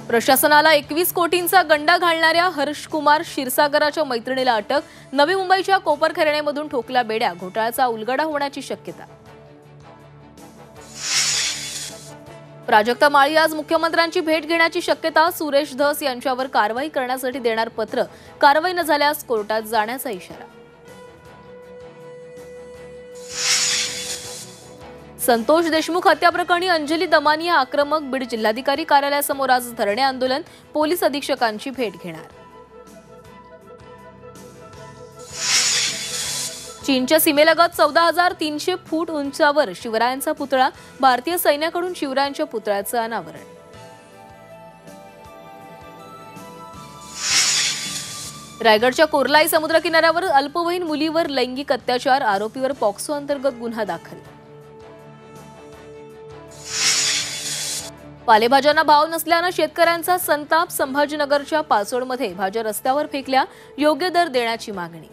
प्रशासनाला 21 कोटींचा गंडा घालणाऱ्या हर्षकुमार क्षीरसागराच्या मैत्रिणीला अटक। नवी मुंबईच्या कोपरखैरण्यामधून ठोकल्या बेड्या। घोटाळ्याचा उलगडा होण्याची शक्यता। प्राजक्ता माळी आज मुख्यमंत्र्यांची भेट घेण्याची शक्यता। सुरेश धस यांच्यावर कारवाई करण्यासाठी देणार पत्र। कारवाई न झाल्यास कोर्टात जाण्याचा इशारा। संतोष देशमुख हत्या प्रकरणी अंजली दमानिया आक्रमक। बीड जिल्हाधिकारी कार्यालयासमोर आज धरणे आंदोलन। पोलीस अधीक्षकांची भेट घेणार। चीनच्या सीमेलगत 14,300 फूट उंचावर शिवरायांचा पुतळा। भारतीय सैन्याकडून शिवरायांच्या पुतळ्याचं अनावरण। रायगडच्या कोर्लाई समुद्रकिनाऱ्यावर अल्पवयीन मुलीवर लैंगिक अत्याचार। आरोपीवर पॉक्सो अंतर्गत गुन्हा दाखल। पालेभाज्यांना भाव नसल्याने शेतकऱ्यांचा संताप। संभाजीनगरच्या पाचोडमध्ये भाज्या रस्त्यावर फेकल्या। योग्य दर देण्याची मागणी।